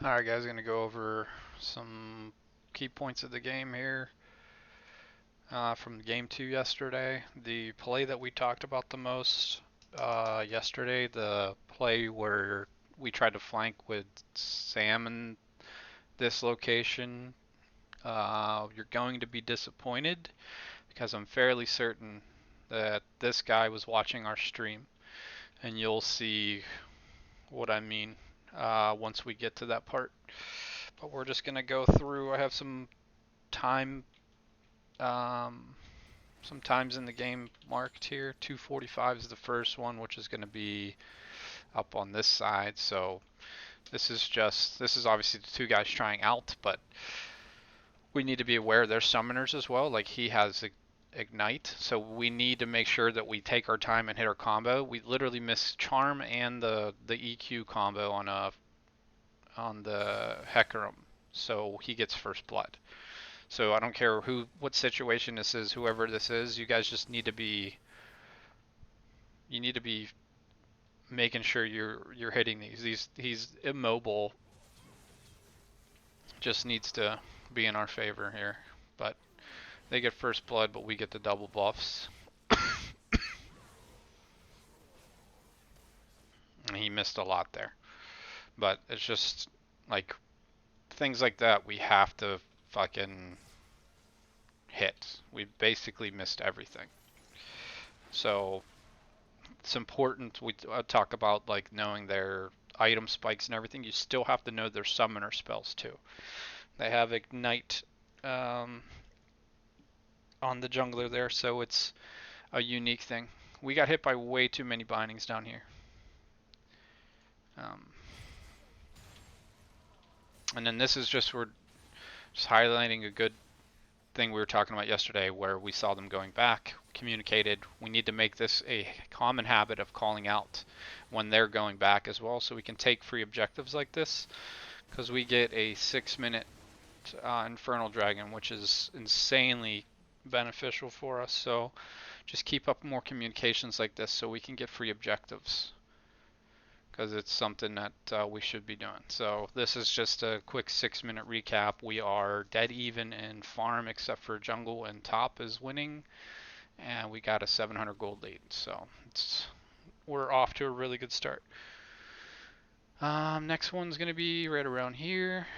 Alright guys, gonna go over some key points of the game here from game 2 yesterday. The play that we talked about the most yesterday, the play where we tried to flank with Sam in this location. You're going to be disappointed because I'm fairly certain that this guy was watching our stream, and you'll see what I mean once we get to that part. But we're just gonna go through. I have time, um, some times in the game marked here. 2:45 is the first one, which is gonna be up on this side. So this is obviously the two guys trying out, but we need to be aware there's summoners as well. Like he has ignite, so we need to make sure that we take our time and hit our combo. We literally missed charm and the EQ combo on the Hecarim, so he gets first blood. So I don't care what situation this is, whoever this is, you guys just you need to be making sure you're hitting these. He's immobile, just needs to be in our favor here. But they get first blood, but we get the double buffs. And he missed a lot there. But it's just like things like that we have to fucking hit. We basically missed everything. So it's important we talk about like knowing their item spikes and everything. You still have to know their summoner spells too. They have ignite um, on the jungler there, so it's a unique thing. We got hit by way too many bindings down here. Um, and then this is we're just highlighting a good thing we were talking about yesterday where we saw them going back, communicated. We need to make this a common habit of calling out when they're going back as well so we can take free objectives like this because we get a 6-minute Infernal Dragon, which is insanely beneficial for us. So just keep up more communications like this so we can get free objectives because it's something that we should be doing. So this is just a quick 6-minute recap. We are dead even in farm except for jungle and top is winning, and we got a 700 gold lead. So we're off to a really good start. Next one's going to be right around here.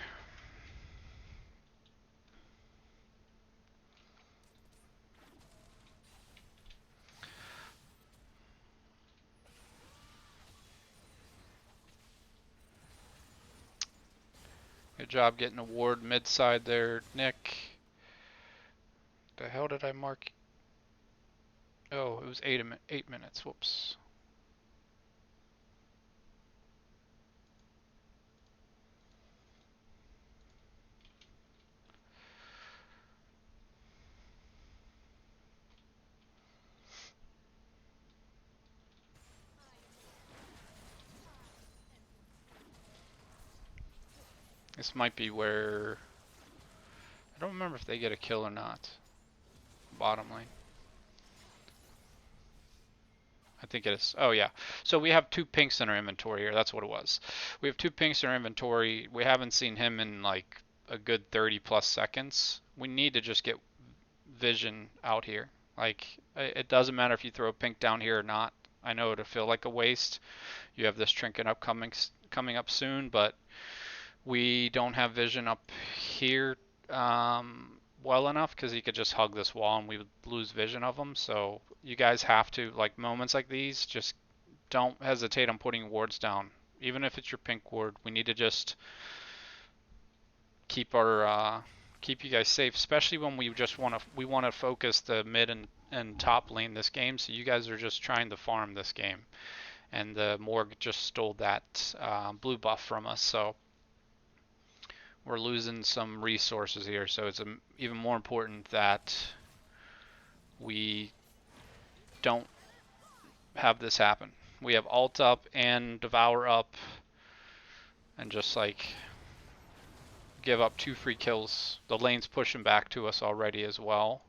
Good job getting a ward mid side there, Nick. The hell did I mark? Oh, it was 8 minutes. Whoops. This might be where I don't remember if they get a kill or not. Bottom lane. I think it is. Oh yeah. So we have two pinks in our inventory here. That's what it was. We have two pinks in our inventory. We haven't seen him in like a good 30 plus seconds. We need to just get vision out here. Like it doesn't matter if you throw a pink down here or not. I know it'll feel like a waste. You have this trinket coming up soon, but we don't have vision up here well enough because he could just hug this wall and we would lose vision of him. So you guys have to, like moments like these, just don't hesitate on putting wards down. Even if it's your pink ward, we need to just keep keep you guys safe, especially when we want to focus the mid and top lane this game. So you guys are just trying to farm this game, and the Morg just stole that blue buff from us. So we're losing some resources here, so it's even more important that we don't have this happen. We have alt up and devour up, and just like give up 2 free kills. The lane's pushing back to us already as well,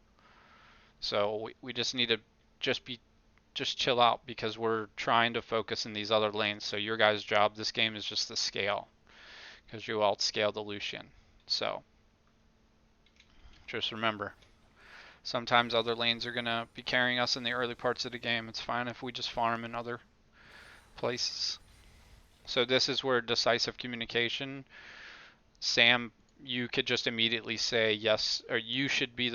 so we just need to just chill out because we're trying to focus in these other lanes. So your guys' job this game is just to scale, because you outscale the Lucian. So just remember, sometimes other lanes are going to be carrying us in the early parts of the game. It's fine if we just farm in other places. So this is where decisive communication, Sam, you could just immediately say yes, or you should be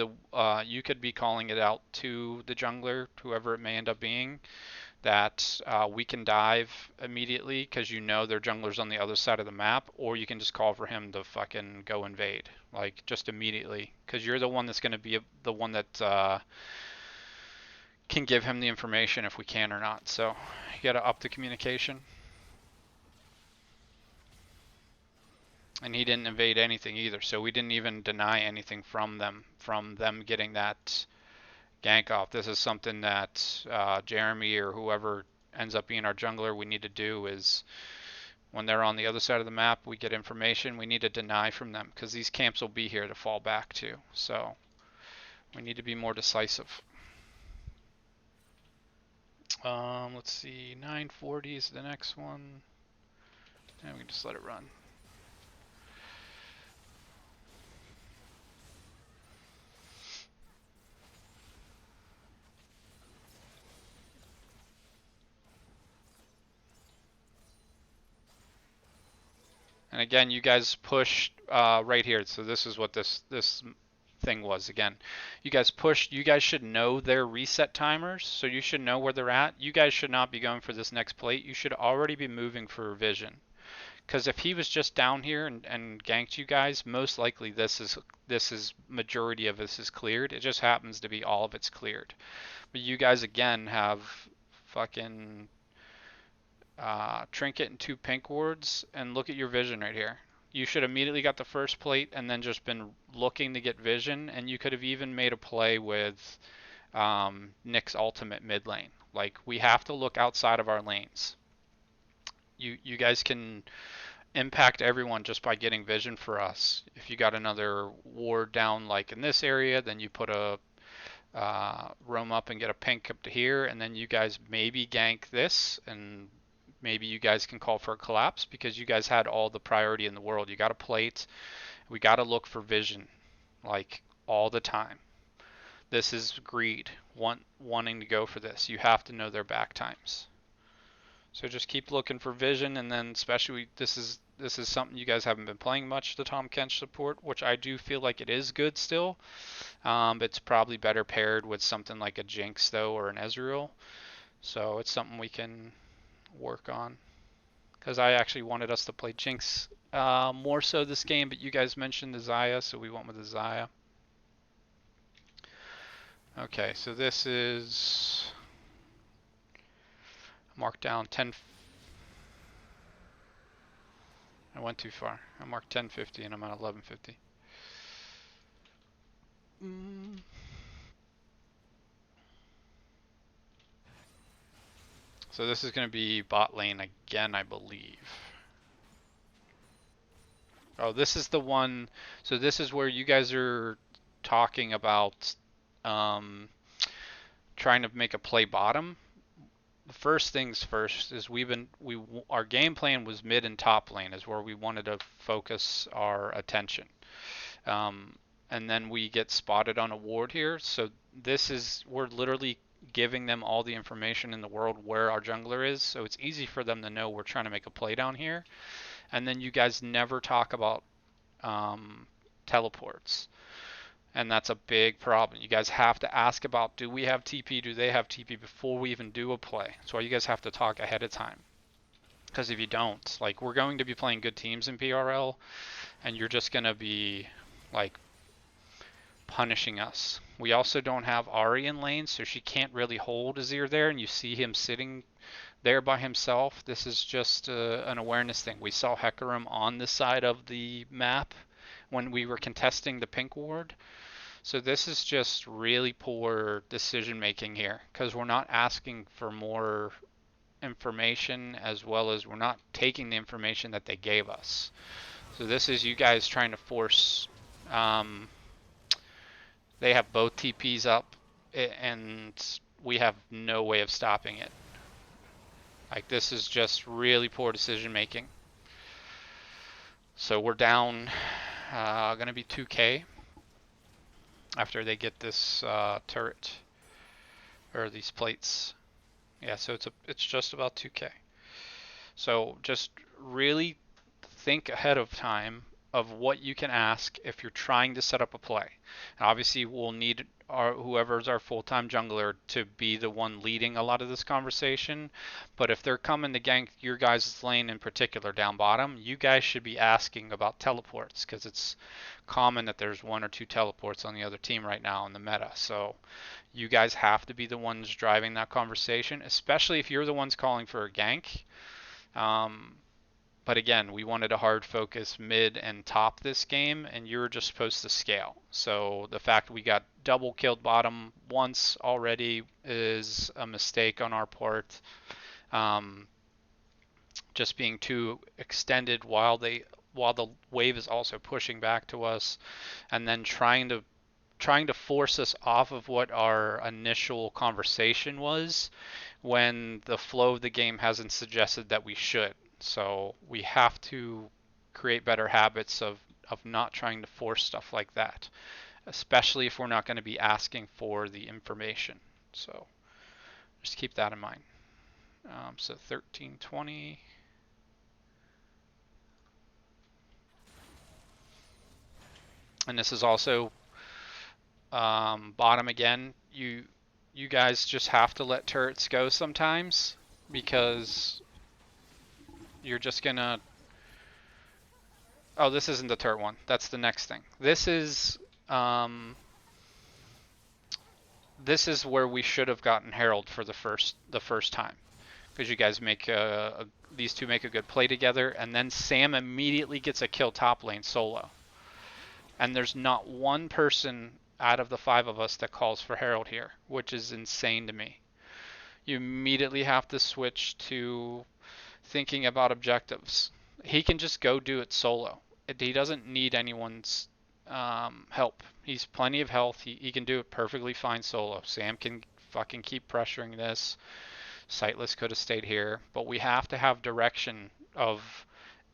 you could be calling it out to the jungler, whoever it may end up being, that we can dive immediately because you know their jungler's on the other side of the map, or you can just call for him to fucking go invade, like just immediately, because you're the one that's going to be the one that can give him the information if we can or not. So you got to up the communication. And he didn't invade anything either, so we didn't even deny anything from them getting that gank off. This is something that Jeremy or whoever ends up being our jungler, we need to do is when they're on the other side of the map, we get information, we need to deny from them because these camps will be here to fall back to. So we need to be more decisive. Let's see, 940 is the next one. And we can just let it run. And again, you guys push right here. So this is what this thing was again. You guys pushed. You guys should know their reset timers, so you should know where they're at. You guys should not be going for this next plate. You should already be moving for vision. Because if he was just down here and ganked you guys, most likely this is majority of this is cleared. It just happens to be all of it's cleared. But you guys again have fucking trinket and 2 pink wards, and look at your vision right here. You should immediately got the first plate and then just been looking to get vision, and you could have even made a play with Nick's ultimate mid lane. Like, we have to look outside of our lanes. You guys can impact everyone just by getting vision for us. If you got another ward down like in this area, then you put a roam up and get a pink up to here, and then you guys maybe gank this, and maybe you guys can call for a collapse because you guys had all the priority in the world. You got a plate. We got to look for vision, like all the time. This is greed, wanting to go for this. You have to know their back times. So just keep looking for vision, and then especially this is something you guys haven't been playing much, the Tahm Kench support, which I do feel like it is good still. It's probably better paired with something like a Jinx though, or an Ezreal. So it's something we can work on. Because I actually wanted us to play Jinx more so this game, but you guys mentioned the Xayah, so we went with the Xayah. Okay, so this is marked down 10. I went too far. I marked 1050 and I'm at 1150. So this is going to be bot lane again, I believe. Oh, this is the one. So this is where you guys are talking about trying to make a play bottom. The first things first is our game plan was mid and top lane is where we wanted to focus our attention. And then we get spotted on a ward here. So we're literally giving them all the information in the world where our jungler is. So it's easy for them to know we're trying to make a play down here. And then you guys never talk about teleports. And that's a big problem. You guys have to ask about, do we have TP, do they have TP before we even do a play. So you guys have to talk ahead of time. Because if you don't, like, we're going to be playing good teams in PRL, and you're just going to be, like, punishing us. We also don't have Ahri in lane, so she can't really hold Azir there, and you see him sitting there by himself. This is just an awareness thing. We saw Hecarim on this side of the map when we were contesting the pink ward. So this is just really poor decision making here because we're not asking for more information as well as we're not taking the information that they gave us. So this is you guys trying to force. They have both TPs up and we have no way of stopping it. Like, this is just really poor decision making. So we're down, gonna be 2K after they get this turret or these plates. Yeah, so it's just about 2K. So just really think ahead of time of what you can ask if you're trying to set up a play. And obviously, we'll need whoever's our full-time jungler to be the one leading a lot of this conversation. But if they're coming to gank your guys' lane in particular down bottom, you guys should be asking about teleports because it's common that there's one or two teleports on the other team right now in the meta. So you guys have to be the ones driving that conversation, especially if you're the ones calling for a gank. Um, but again, we wanted a hard focus mid and top this game, and you're just supposed to scale. So the fact we got double killed bottom once already is a mistake on our part. Um, just being too extended while the wave is also pushing back to us, and then trying to force us off of what our initial conversation was when the flow of the game hasn't suggested that we should. So we have to create better habits of not trying to force stuff like that, especially if we're not going to be asking for the information. So just keep that in mind. So 1320. And this is also bottom again. You guys just have to let turrets go sometimes because you're just gonna. Oh, this isn't the turret one. That's the next thing. Um, this is where we should have gotten Herald for the first time because you guys these two make a good play together, and then Sam immediately gets a kill top lane solo, and there's not one person out of the five of us that calls for Herald here, which is insane to me. You immediately have to switch to thinking about objectives. He can just go do it solo. He doesn't need anyone's help. He's plenty of health. He can do it perfectly fine solo. Sam can fucking keep pressuring this. Sightless could have stayed here, but we have to have direction of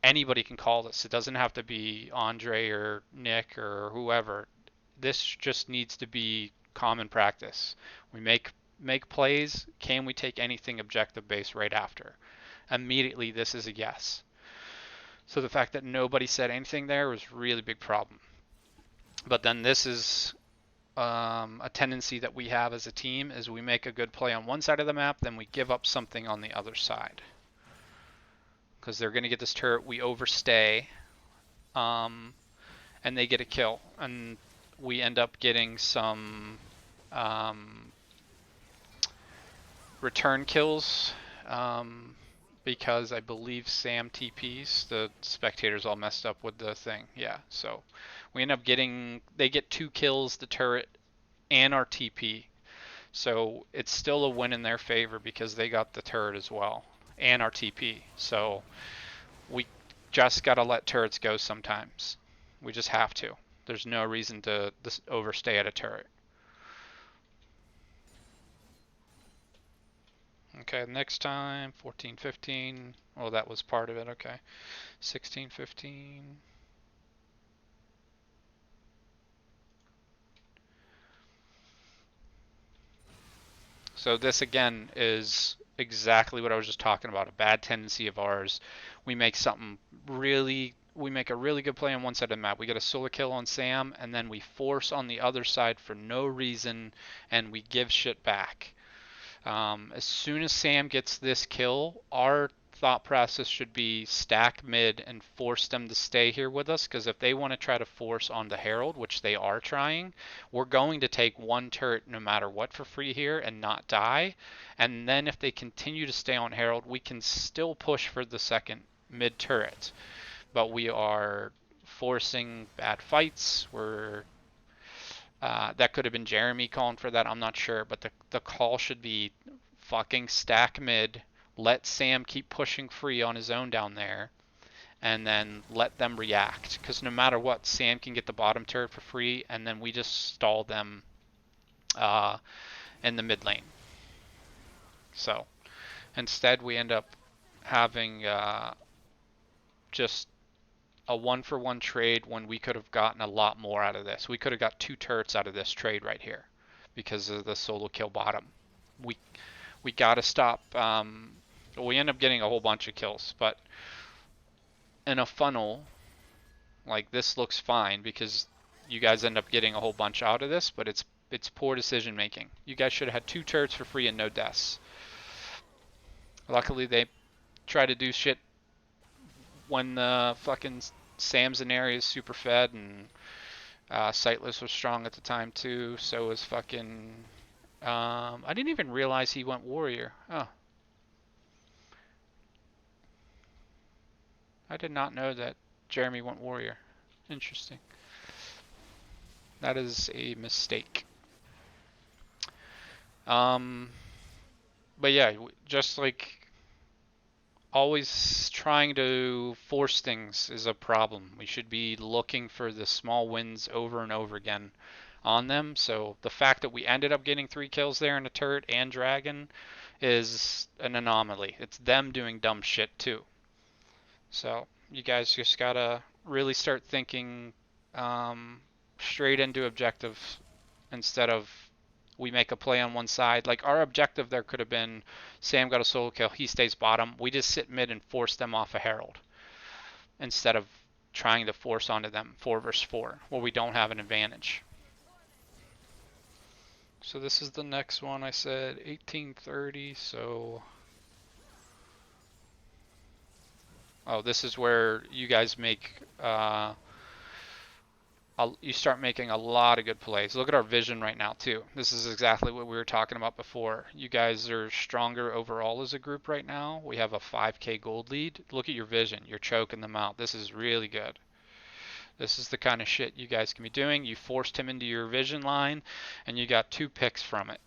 anybody can call this. It doesn't have to be Andre or Nick or whoever. This just needs to be common practice. We make plays. Can we take anything objective based right after? Immediately, this is a yes. So the fact that nobody said anything there was a really big problem. But then this is a tendency that we have as a team is we make a good play on one side of the map, then we give up something on the other side. Because they're going to get this turret, we overstay, and they get a kill. And we end up getting some return kills because I believe Sam TPs. The spectators all messed up with the thing. Yeah, so we end up they get 2 kills, the turret, and our TP. So it's still a win in their favor because they got the turret as well and our TP. So we just got to let turrets go sometimes. We just have to. There's no reason to overstay at a turret. Okay, next time, 14, 15. Oh, that was part of it. Okay. 16, 15. So this again is exactly what I was just talking about, a bad tendency of ours. We make we make a really good play on one side of the map. We get a solo kill on Sam, and then we force on the other side for no reason, and we give shit back. As soon as Sam gets this kill, our thought process should be stack mid and force them to stay here with us, because if they want to try to force on the Herald, which they are trying, we're going to take one turret no matter what for free here and not die. And then if they continue to stay on Herald, we can still push for the second mid turret. But we are forcing bad fights. That could have been Jeremy calling for that. I'm not sure, but the call should be fucking stack mid. Let Sam keep pushing free on his own down there, and then let them react. Because no matter what, Sam can get the bottom turret for free, and then we just stall them in the mid lane. So instead, we end up having just a 1-for-1 trade when we could have gotten a lot more out of this. We could have got 2 turrets out of this trade right here because of the solo kill bottom. We we gotta stop. We end up getting a whole bunch of kills, but in a funnel, like this looks fine because you guys end up getting a whole bunch out of this, but it's poor decision making. You guys should have had 2 turrets for free and no deaths. Luckily, they try to do shit when the fucking Sam's in area is super fed, and Sightless was strong at the time too. So was fucking. I didn't even realize he went warrior. Oh, I did not know that Jeremy went warrior. Interesting. That is a mistake. But yeah, just like always trying to force things is a problem. We should be looking for the small wins over and over again on them. So the fact that we ended up getting 3 kills there in a turret and dragon is an anomaly. It's them doing dumb shit too. So you guys just gotta really start thinking straight into objective instead of we make a play on one side. Like our objective there could have been Sam got a solo kill, he stays bottom. We just sit mid and force them off a Herald instead of trying to force onto them 4 versus 4 where we don't have an advantage. So this is the next one. I said 1830, so oh, this is where you guys make you start making a lot of good plays. Look at our vision right now too. This is exactly what we were talking about before. You guys are stronger overall as a group right now. We have a 5k gold lead. Look at your vision. You're choking them out. This is really good. This is the kind of shit you guys can be doing. You forced him into your vision line and you got 2 picks from it.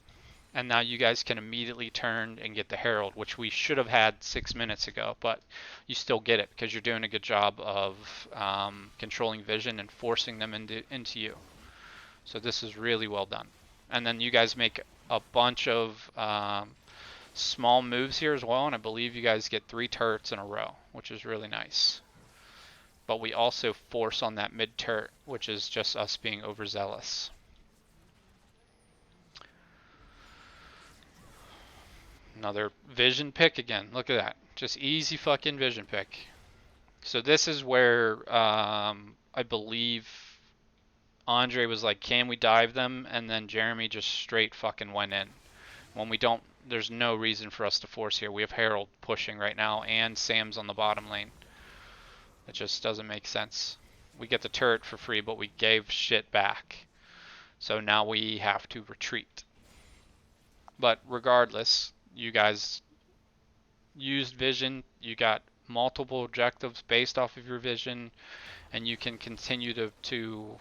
And now you guys can immediately turn and get the Herald, which we should have had 6 minutes ago, but you still get it because you're doing a good job of controlling vision and forcing them into you. So this is really well done. And then you guys make a bunch of small moves here as well, and I believe you guys get 3 turrets in a row, which is really nice. But we also force on that mid turret, which is just us being overzealous. Another vision pick again. Look at that. Just easy fucking vision pick. So this is where I believe Andre was like, can we dive them? And then Jeremy just straight fucking went in. When we don't, there's no reason for us to force here. We have Herald pushing right now and Sam's on the bottom lane. It just doesn't make sense. We get the turret for free, but we gave shit back. So now we have to retreat. But regardless, you guys used vision, you got multiple objectives based off of your vision, and you can continue to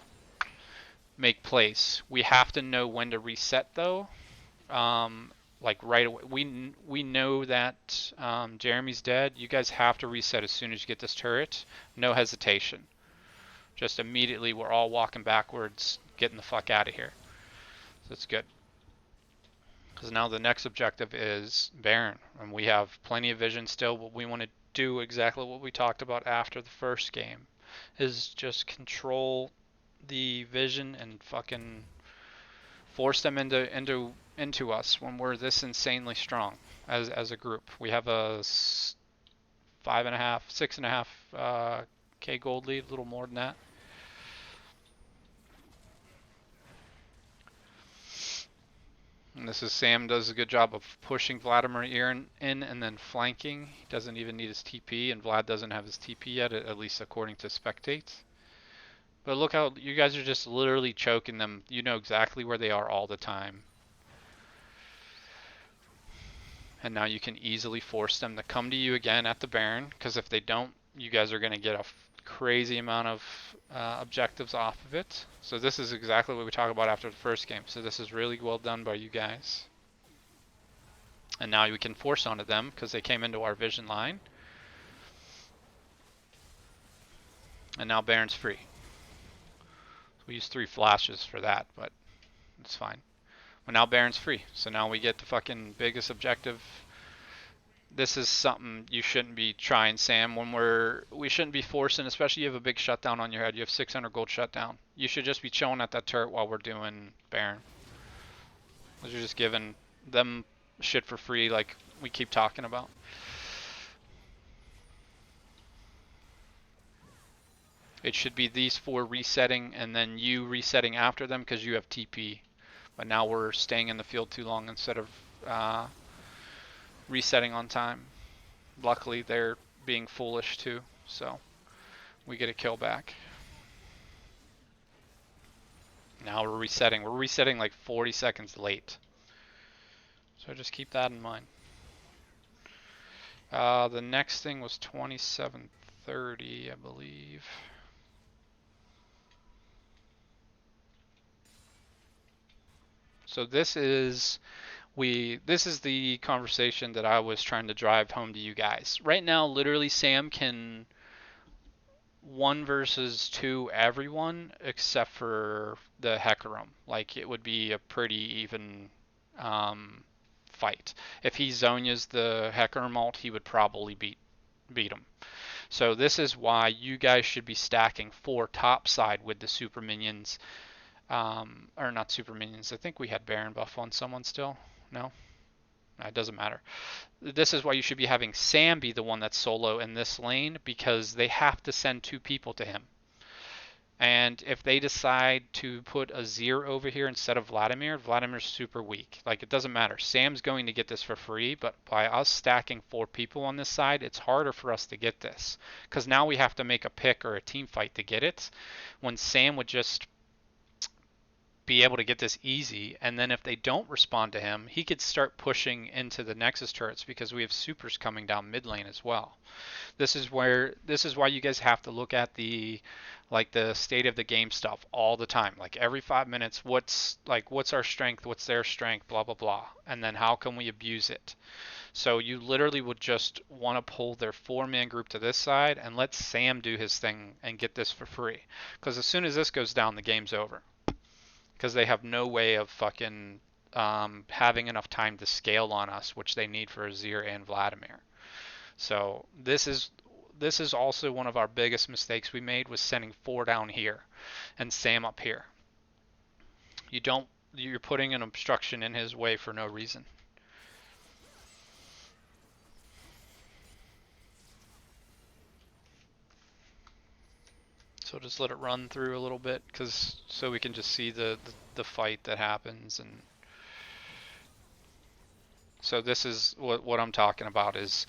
make plays. We have to know when to reset though. Like right away. We know that Jeremy's dead. You guys have to reset as soon as you get this turret. No hesitation. Just immediately we're all walking backwards, getting the fuck out of here. So it's good. Because now the next objective is Baron, and we have plenty of vision still, but we want to do exactly what we talked about after the first game, is just control the vision and fucking force them into us when we're this insanely strong as a group. We have a 5.5, 6.5 K gold lead, a little more than that. And this is Sam does a good job of pushing Vladimir in and then flanking. He doesn't even need his TP, and Vlad doesn't have his TP yet, at least according to Spectate. But look how you guys are just literally choking them. You know exactly where they are all the time. And now you can easily force them to come to you again at the Baron, because if they don't, you guys are going to get a crazy amount of objectives off of it. So this is exactly what we talked about after the first game. So this is really well done by you guys. And now we can force onto them because they came into our vision line. And now Baron's free. We used 3 flashes for that, but it's fine. But now Baron's free. So now we get the fucking biggest objective This is something you shouldn't be trying, Sam. We shouldn't be forcing, especially you have a big shutdown on your head. You have 600 gold shutdown. You should just be chilling at that turret while we're doing Baron. You're just giving them shit for free, like we keep talking about. It should be these four resetting and then you resetting after them because you have TP. But now we're staying in the field too long instead of uh, resetting on time. Luckily, they're being foolish too, so we get a kill back. Now we're resetting. We're resetting like 40 seconds late. So just keep that in mind. The next thing was 2730, I believe. So this is the conversation that I was trying to drive home to you guys. Right now, literally Sam can 1 versus 2 everyone except for the Hecarim. Like it would be a pretty even fight. If he Zonia's the Hecarim ult, he would probably beat him. So this is why you guys should be stacking 4 top side with the super minions. Or not super minions. I think we had Baron buff on someone still. No? It doesn't matter. This is why you should be having Sam be the one that's solo in this lane because they have to send 2 people to him. And if they decide to put a Azir over here instead of Vladimir, Vladimir's super weak. Like, it doesn't matter. Sam's going to get this for free, but by us stacking 4 people on this side, it's harder for us to get this. Because now we have to make a pick or a team fight to get it, when Sam would just be able to get this easy, and then if they don't respond to him, he could start pushing into the Nexus turrets because we have supers coming down mid lane as well. This is why you guys have to look at the state of the game stuff all the time. Like every 5 minutes, what's our strength, what's their strength, blah blah blah, and then how can we abuse it. So you literally would just want to pull their 4-man group to this side and let Sam do his thing and get this for free. Because as soon as this goes down, the game's over. Because they have no way of fucking having enough time to scale on us, which they need for Azir and Vladimir. So this is also one of our biggest mistakes we made, was sending 4 down here and Sam up here. You're putting an obstruction in his way for no reason. So just let it run through a little bit, so we can just see the fight that happens. And so this is what I'm talking about, is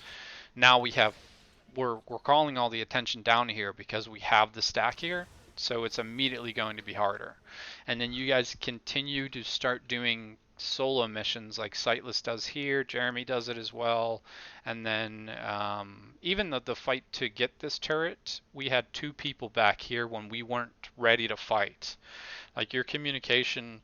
now we're calling all the attention down here because we have the stack here, so it's immediately going to be harder. And then you guys continue to start doing solo missions like Sightless does here, Jeremy does it as well, and then even the fight to get this turret, we had 2 people back here when we weren't ready to fight. Like, your communication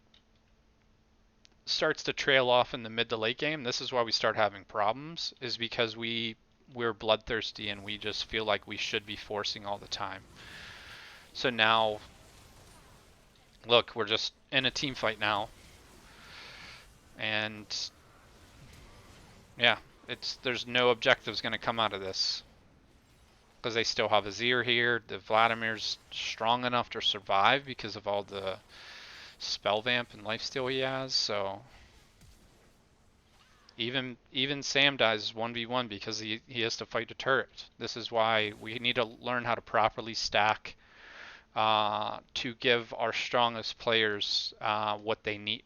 starts to trail off in the mid to late game. This is why we start having problems, is because we're bloodthirsty and we just feel like we should be forcing all the time. So now, look, we're just in a team fight now. And yeah, there's no objectives going to come out of this. Because they still have Azir here. The Vladimir's strong enough to survive because of all the spell vamp and lifesteal he has, so even Sam dies 1v1 because he has to fight a turret. This is why we need to learn how to properly stack to give our strongest players what they need,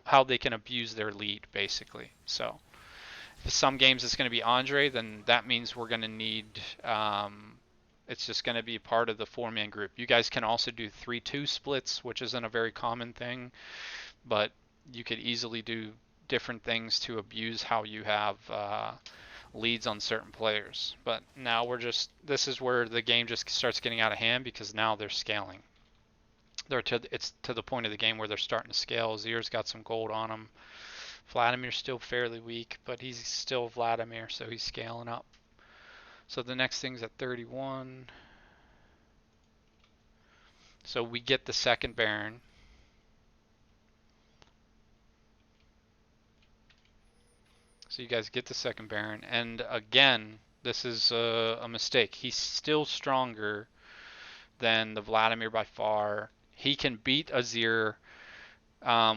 how they can abuse their lead, basically. So if some games it's going to be Andre, then that means we're going to need it's just going to be part of the 4-man group. You guys can also do 3-2 splits, which isn't a very common thing, but you could easily do different things to abuse how you have leads on certain players. But now this is where the game just starts getting out of hand, because now they're scaling. It's to the point of the game where they're starting to scale. Azir's got some gold on him. Vladimir's still fairly weak, but he's still Vladimir, so he's scaling up. So the next thing's at 31. So we get the second Baron. So you guys get the second Baron, and again, this is a mistake. He's still stronger than the Vladimir by far. He can beat Azir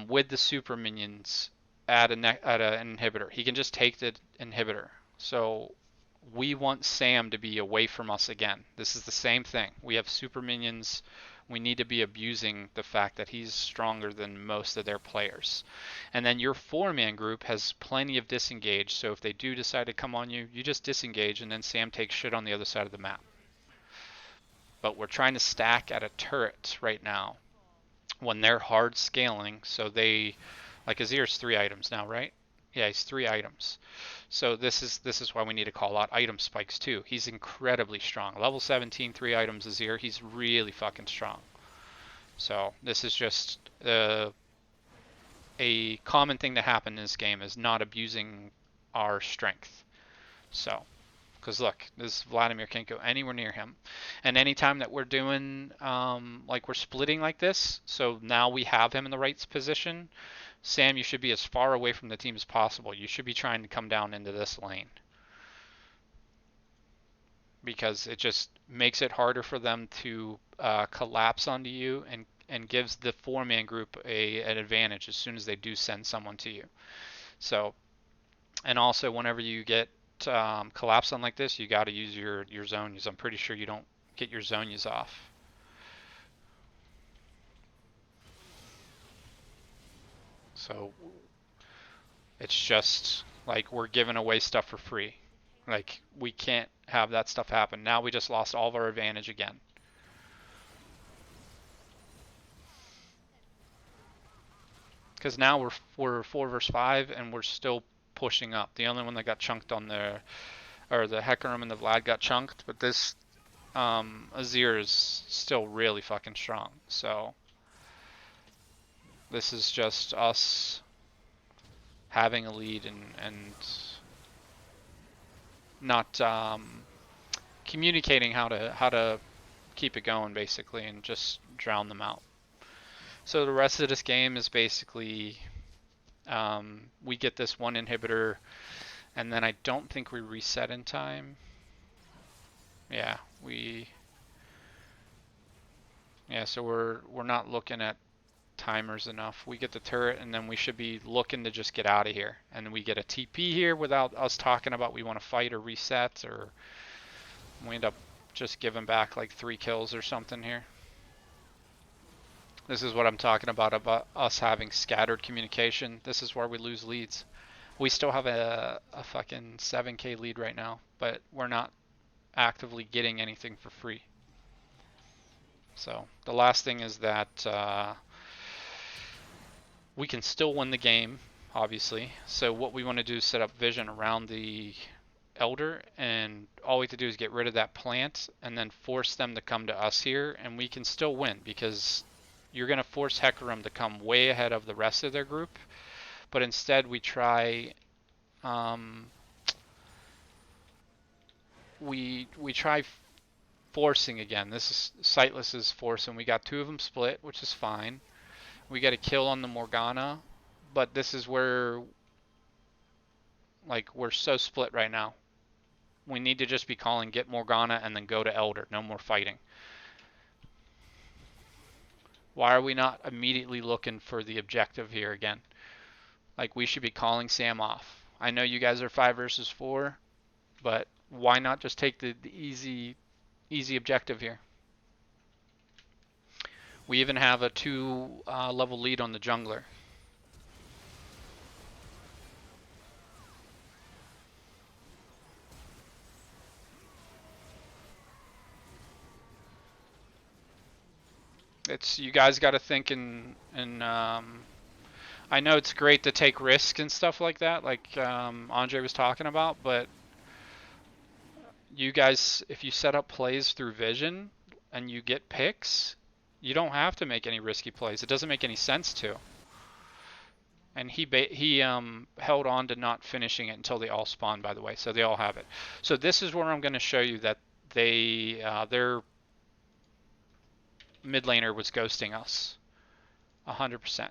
with the super minions at an inhibitor. He can just take the inhibitor. So we want Sam to be away from us again. This is the same thing. We have super minions. We need to be abusing the fact that he's stronger than most of their players. And then your four-man group has plenty of disengage, so if they do decide to come on you, you just disengage and then Sam takes shit on the other side of the map. But we're trying to stack at a turret right now when they're hard scaling, so they like Azir's 3 items now, right? Yeah, he's 3 items. So this is why we need to call out item spikes too. He's incredibly strong. Level 17, 3 items Azir. He's really fucking strong. So this is just a common thing to happen in this game is not abusing our strength. So, because look, this Vladimir can't go anywhere near him. And anytime that we're doing, like we're splitting like this, so now we have him in the right position, Sam, you should be as far away from the team as possible. You should be trying to come down into this lane. Because it just makes it harder for them to collapse onto you and gives the four-man group an advantage as soon as they do send someone to you. So, and also whenever you get collapse on like this, you got to use your zonias. I'm pretty sure you don't get your zonias off. So it's just like we're giving away stuff for free. Like we can't have that stuff happen. Now we just lost all of our advantage again. Because now we're 4 versus 5 and we're still pushing up. The only one that got chunked on the Hecarim and the Vlad got chunked, but this Azir is still really fucking strong. So this is just us having a lead and not communicating how to keep it going basically, and just drown them out. So the rest of this game is basically we get this one inhibitor, and then I don't think we reset in time. Yeah, so we're not looking at timers enough. We get the turret, and then we should be looking to just get out of here. And we get a TP here without us talking about we want to fight or reset, or we end up just giving back like 3 kills or something here. This is what I'm talking about us having scattered communication. This is where we lose leads. We still have a fucking 7k lead right now, but we're not actively getting anything for free. So the last thing is that we can still win the game, obviously. So what we want to do is set up vision around the Elder, and all we have to do is get rid of that plant and then force them to come to us here, and we can still win because you're going to force Hecarim to come way ahead of the rest of their group. But instead we try we try forcing again. This is Sightless's forcing. We got 2 of them split, which is fine. We got a kill on the Morgana, but this is where like we're so split right now. We need to just be calling get Morgana and then go to Elder. No more fighting. Why are we not immediately looking for the objective here again? Like we should be calling Sam off. I know you guys are 5 versus 4, but why not just take the easy objective here? We even have a 2 level lead on the jungler. It's you guys got to think in I know it's great to take risks and stuff like that, like Andre was talking about, but you guys, if you set up plays through vision and you get picks, you don't have to make any risky plays. It doesn't make any sense to. And he held on to not finishing it until they all spawn, by the way, so they all have it. So this is where I'm going to show you that their mid laner was ghosting us 100%.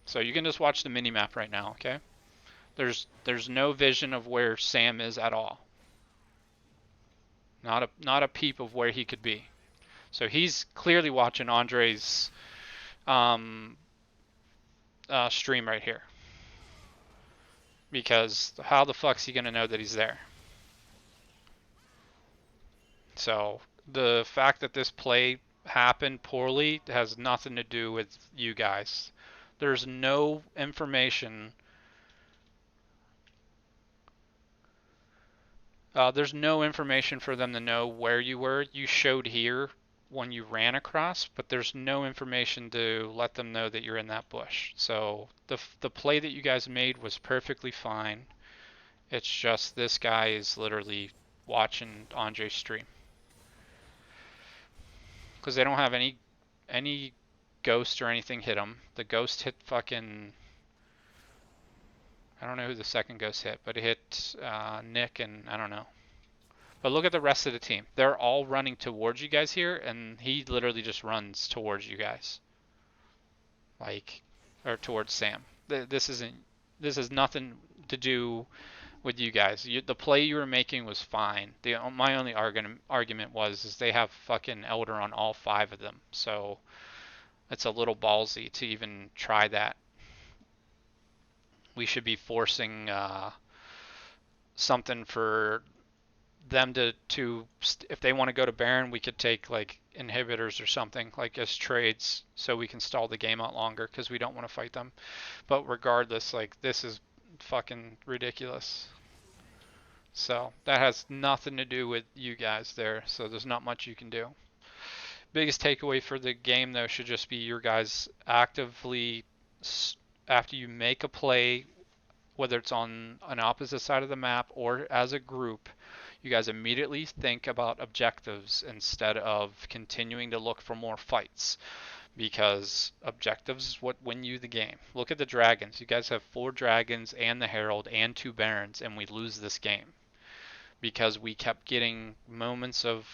So you can just watch the mini map right now, okay? There's no vision of where Sam is at all. Not a peep of where he could be. So he's clearly watching Andre's um, stream right here. Because how the fuck's he gonna know that he's there? So the fact that this play happened poorly has nothing to do with you guys. There's no information. There's no information for them to know where you were. You showed here when you ran across, but there's no information to let them know that you're in that bush. So the play that you guys made was perfectly fine. It's just this guy is literally watching Andre's stream because they don't have any ghost or anything hit him. The ghost hit fucking, I don't know who the second ghost hit, but it hit Nick and I don't know. But look at the rest of the team. They're all running towards you guys here, and he literally just runs towards you guys, like, or towards Sam. This isn't. This has nothing to do with you guys. The play you were making was fine. My only argument was is they have fucking Elder on all five of them, so it's a little ballsy to even try that. We should be forcing something for them to if they want to go to Baron, we could take like inhibitors or something like as trades so we can stall the game out longer because we don't want to fight them. But regardless, like this is fucking ridiculous. So that has nothing to do with you guys there. So there's not much you can do. Biggest takeaway for the game though should just be your guys actively after you make a play, whether it's on an opposite side of the map or as a group, you guys immediately think about objectives instead of continuing to look for more fights because objectives is what win you the game. Look at the dragons. You guys have 4 dragons and the herald and 2 barons and we lose this game because we kept getting moments of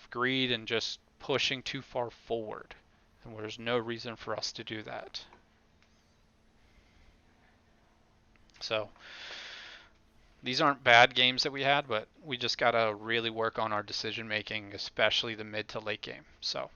greed and just pushing too far forward. And there's no reason for us to do that. So these aren't bad games that we had, but we just gotta really work on our decision making, especially the mid to late game. So